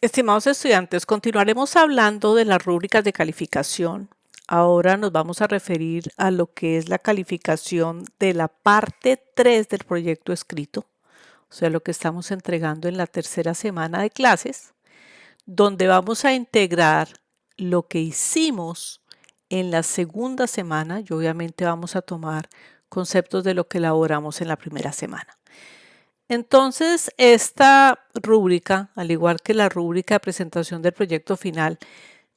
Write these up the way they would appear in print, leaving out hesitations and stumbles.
Estimados estudiantes, continuaremos hablando de las rúbricas de calificación. Ahora nos vamos a referir a lo que es la calificación de la parte 3 del proyecto escrito, o sea, lo que estamos entregando en la tercera semana de clases, donde vamos a integrar lo que hicimos en la segunda semana y obviamente vamos a tomar conceptos de lo que elaboramos en la primera semana. Entonces, esta rúbrica, al igual que la rúbrica de presentación del proyecto final,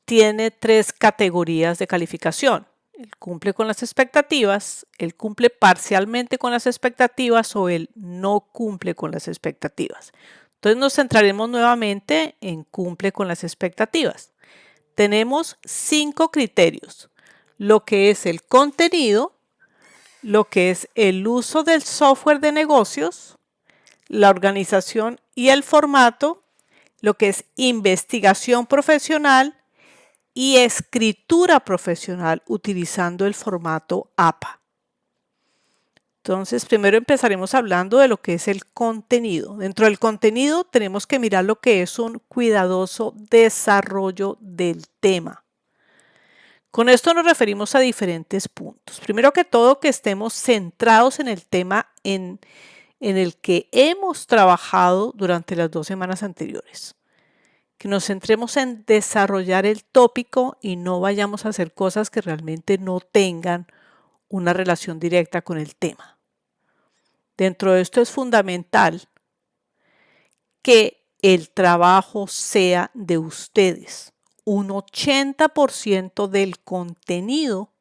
tiene 3 categorías de calificación. El cumple con las expectativas, el cumple parcialmente con las expectativas o el no cumple con las expectativas. Entonces nos centraremos nuevamente en cumple con las expectativas. Tenemos 5 criterios: lo que es el contenido, lo que es el uso del software de negocios, la organización y el formato, lo que es investigación profesional y escritura profesional utilizando el formato APA. Entonces, primero empezaremos hablando de lo que es el contenido. Dentro del contenido tenemos que mirar lo que es un cuidadoso desarrollo del tema. Con esto nos referimos a diferentes puntos. Primero que todo, que estemos centrados en el tema en el que hemos trabajado durante las 2 semanas anteriores. Que nos centremos en desarrollar el tópico y no vayamos a hacer cosas que realmente no tengan una relación directa con el tema. Dentro de esto es fundamental que el trabajo sea de ustedes. Un 80% del contenido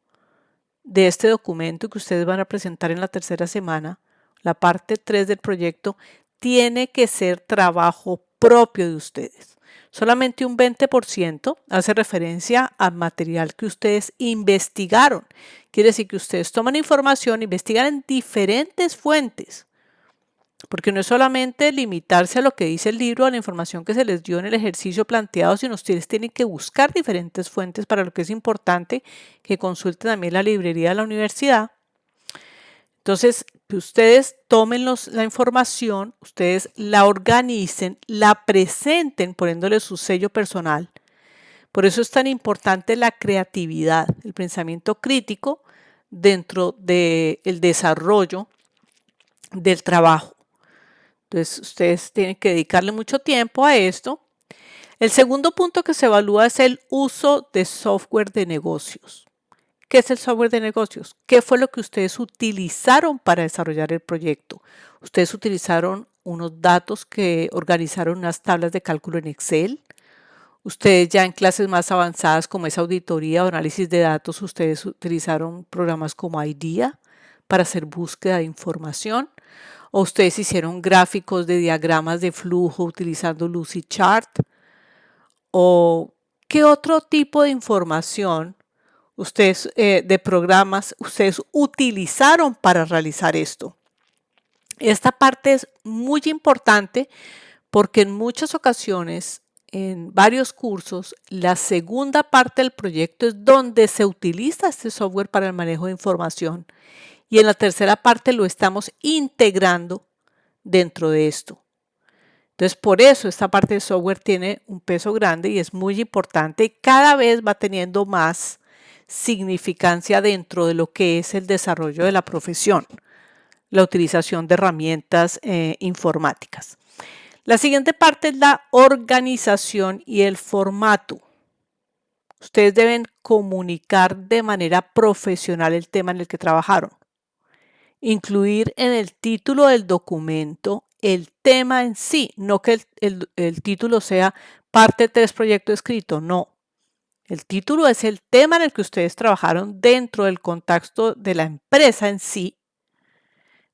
de este documento que ustedes van a presentar en la tercera semana, la parte 3 del proyecto, tiene que ser trabajo propio de ustedes. Solamente un 20% hace referencia al material que ustedes investigaron. Quiere decir que ustedes toman información, investigan en diferentes fuentes, porque no es solamente limitarse a lo que dice el libro, a la información que se les dio en el ejercicio planteado, sino ustedes tienen que buscar diferentes fuentes, para lo que es importante que consulten también la librería de la universidad. Entonces, que ustedes tomen la información, ustedes la organicen, la presenten poniéndole su sello personal. Por eso es tan importante la creatividad, el pensamiento crítico dentro del desarrollo del trabajo. Entonces, ustedes tienen que dedicarle mucho tiempo a esto. El segundo punto que se evalúa es el uso de software de negocios. ¿Qué es el software de negocios? ¿Qué fue lo que ustedes utilizaron para desarrollar el proyecto? Ustedes utilizaron unos datos que organizaron unas tablas de cálculo en Excel. Ustedes ya en clases más avanzadas como es auditoría o análisis de datos, ustedes utilizaron programas como IDEA para hacer búsqueda de información. O ustedes hicieron gráficos de diagramas de flujo utilizando Lucidchart. ¿O qué otro tipo de información ustedes de programas ustedes utilizaron para realizar esto? Esta parte es muy importante porque en muchas ocasiones, en varios cursos, la segunda parte del proyecto es donde se utiliza este software para el manejo de información y en la tercera parte lo estamos integrando dentro de esto. Entonces, por eso esta parte de software tiene un peso grande y es muy importante y cada vez va teniendo más significancia dentro de lo que es el desarrollo de la profesión, la utilización de herramientas informáticas. La siguiente parte es la organización y el formato. Ustedes deben comunicar de manera profesional el tema en el que trabajaron. Incluir en el título del documento el tema en sí, no que el título sea parte 3 proyecto escrito, no. El título es el tema en el que ustedes trabajaron dentro del contexto de la empresa en sí.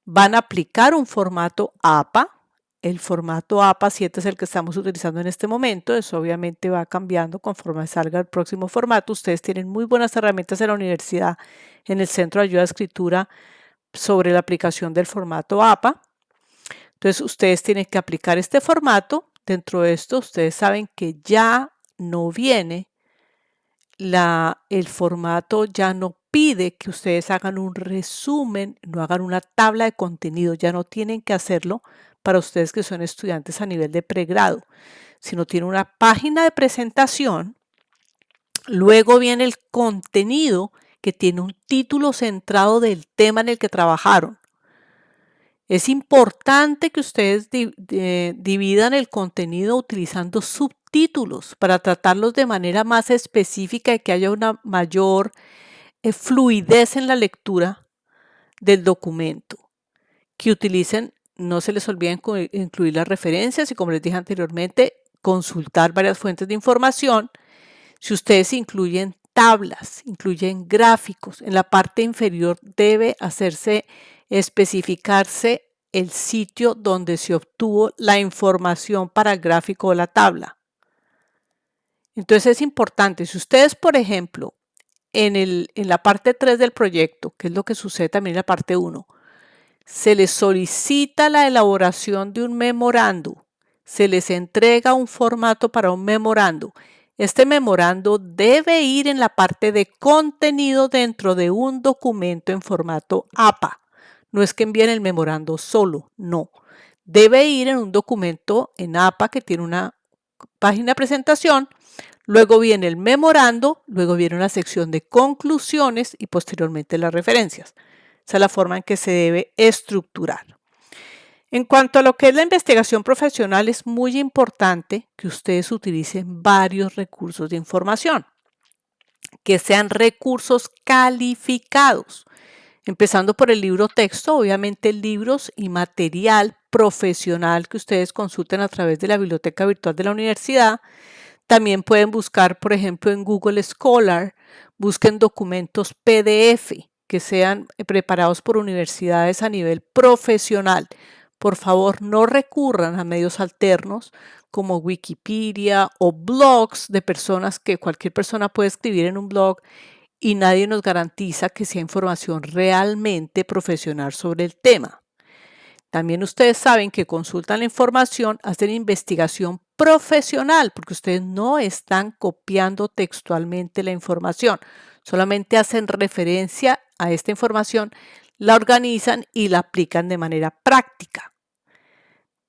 Van a aplicar un formato APA. El formato APA 7 es el que estamos utilizando en este momento. Eso obviamente va cambiando conforme salga el próximo formato. Ustedes tienen muy buenas herramientas en la universidad, en el Centro de Ayuda a Escritura, sobre la aplicación del formato APA. Entonces, ustedes tienen que aplicar este formato. Dentro de esto, ustedes saben que ya no viene el formato, ya no pide que ustedes hagan un resumen, no hagan una tabla de contenido, ya no tienen que hacerlo para ustedes que son estudiantes a nivel de pregrado, sino tiene una página de presentación, luego viene el contenido que tiene un título centrado del tema en el que trabajaron. Es importante que ustedes dividan el contenido utilizando subtítulos para tratarlos de manera más específica y que haya una mayor fluidez en la lectura del documento. Que utilicen, no se les olviden incluir las referencias y, como les dije anteriormente, consultar varias fuentes de información. Si ustedes incluyen tablas, incluyen gráficos, en la parte inferior debe especificarse el sitio donde se obtuvo la información para el gráfico o la tabla. Entonces es importante, si ustedes, por ejemplo, en la parte 3 del proyecto, que es lo que sucede también en la parte 1, se les solicita la elaboración de un memorando, se les entrega un formato para un memorando. Este memorando debe ir en la parte de contenido dentro de un documento en formato APA. No es que envíen el memorando solo, no. Debe ir en un documento en APA que tiene una página de presentación, luego viene el memorando, luego viene una sección de conclusiones y posteriormente las referencias. Esa es la forma en que se debe estructurar. En cuanto a lo que es la investigación profesional, es muy importante que ustedes utilicen varios recursos de información, que sean recursos calificados, empezando por el libro texto, obviamente libros y material profesional que ustedes consulten a través de la biblioteca virtual de la universidad. También pueden buscar, por ejemplo, en Google Scholar, busquen documentos PDF que sean preparados por universidades a nivel profesional. Por favor, no recurran a medios alternos como Wikipedia o blogs de personas que cualquier persona puede escribir en un blog y nadie nos garantiza que sea información realmente profesional sobre el tema. También ustedes saben que consultan la información, hacen investigación profesional, porque ustedes no están copiando textualmente la información, solamente hacen referencia a esta información, la organizan y la aplican de manera práctica.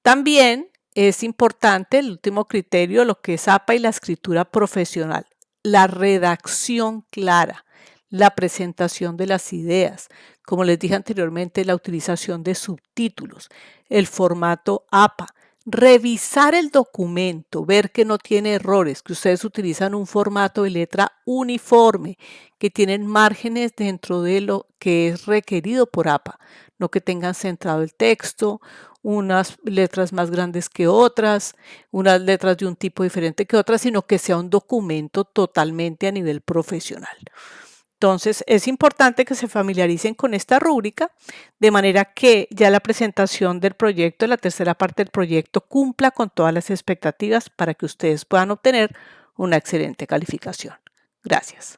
También es importante el último criterio, lo que es APA y la escritura profesional, la redacción clara, la presentación de las ideas, como les dije anteriormente, la utilización de subtítulos, el formato APA, revisar el documento, ver que no tiene errores, que ustedes utilizan un formato de letra uniforme, que tienen márgenes dentro de lo que es requerido por APA, no que tengan centrado el texto, unas letras más grandes que otras, unas letras de un tipo diferente que otras, sino que sea un documento totalmente a nivel profesional. Entonces, es importante que se familiaricen con esta rúbrica de manera que ya la presentación del proyecto, la tercera parte del proyecto, cumpla con todas las expectativas para que ustedes puedan obtener una excelente calificación. Gracias.